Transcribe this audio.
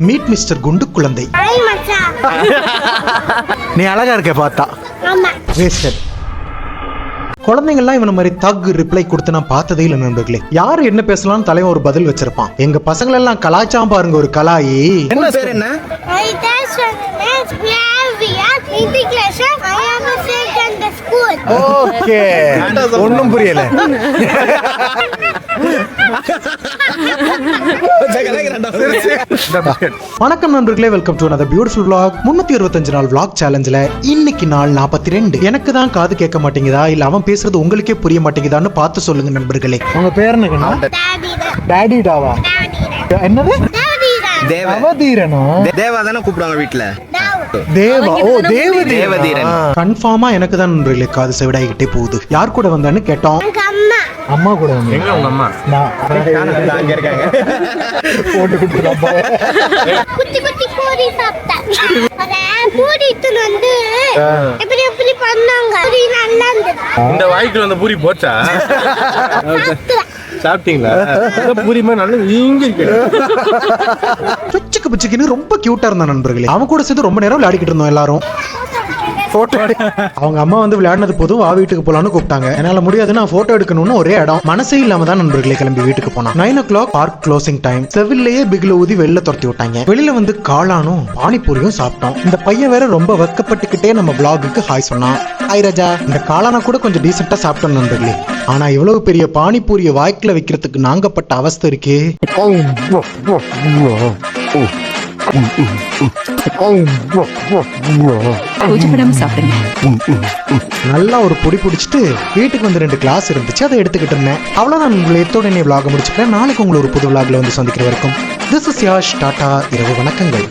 Meet mister குண்டு குழந்தை. நீ அழகா இருக்க பார்த்தா. வேஸ்டட். குழந்தைங்கள்லாம் இவன மாதிரி தக் ரிப்ளை கொடுத்து நான் பார்த்ததே இல்லை நண்பர்களே. யாரு என்ன பேசலாம் தலைவன் ஒரு பதில் வச்சிருப்பான். எங்க பசங்களை எல்லாம் கலாச்சாரம் பாருங்க ஒரு கலாயி. என்ன பேர் என்ன? ஓகே ஒண்ணும் புரியல. வணக்கம் நண்பர்களே, welcome to another beautiful vlog. 365 நாள் vlog சேலஞ்சில் இன்னைக்கு நாள் 42. எனக்கு தான் காது கேட்க மாட்டேங்குதா இல்ல அவன் பேசுறது உங்களுக்கே புரிய மாட்டேங்குதான்னு பார்த்து சொல்லுங்க நண்பர்களே. உங்க பேர் என்ன? டாடி டாவா? என்னது? தேவதீரனா? தேவா தானே கூப்பிடுவாங்க வீட்ல. தேவா. ஓ தேவதீரன். கன்ஃபார்மா எனக்கு தான் நண்பர்களே காது செவிடாகிட்டே போகுது. யார் கூட வந்தான்னு கேட்டோம். அம்மா கூட. எங்க உங்க அம்மா? அங்க இருக்காங்க. போட்டு குடுத்துறப்பா. குட்டி குட்டி பூரி சாப்பிட்டேன். அத பூரி இத்துன வந்து எப்படி பண்ணாங்க. பூரி நல்லா இருந்துச்சு. இந்த வாய்க்குள்ள அந்த பூரி போச்சா? சாப்பிட்டீங்களா? பூரி மாதிரி நல்லா இங்க இருக்கு. பிச்சுக்கு பிச்சுக்குன்னு ரொம்ப கியூட்டா இருந்தா நண்பர்களே. அவன் கூட சேர்ந்து ரொம்ப நேரம் விளையாடிக்கிட்டு இருந்தோம் எல்லாரும். அவங்க அம்மா வந்து விளையாடினது போதும் வா வீட்டுக்கு போலான்னு கூப்பிட்டாங்க. என்னால முடியாது, நான் போட்டோ எடுக்கணும்னு ஒரே இடம். மனசே இல்லாம தான் நண்பர்களே கிளம்பி வீட்டுக்கு போனா. 9 o'clock பார்க் க்ளோசிங் டைம். செவிலேயே பிகில ஊதி வெளில துரத்தி விட்டாங்க. வெளியில வந்து காளானும் பானிபூரியும் சாப்பிட்டோம். இந்த பையன் வேற ரொம்ப வெக்கப்பட்டுக்கிட்டே நம்ம vlogக்கு ஹாய் சொன்னான். ஹாய் ராஜா. இந்த காளான கூட கொஞ்சம் டீசெண்டா சாப்பிட்டோம் நண்பர்களே. ஆனா இவ்வளவு பெரிய பானிபூரிய வாய்க்குல வைக்கிறதுக்கு நாங்க பட்ட அவஸ்தை இருக்கே. நல்லா ஒரு பொடி பிடிச்சிட்டு வீட்டுக்கு வந்து 2 கிளாஸ் இருந்துச்சு, அதை எடுத்துக்கிட்டு இருந்தேன். அவ்வளவுதான் உங்களை எத்தோட விளாக முடிச்சுக்கிறேன். நாளைக்கு உங்களை ஒரு புது விளாக்ல வந்து சந்திக்கிற வரைக்கும் திஸ் இஸ் யாஷ் டாடா. இரவு வணக்கங்கள்.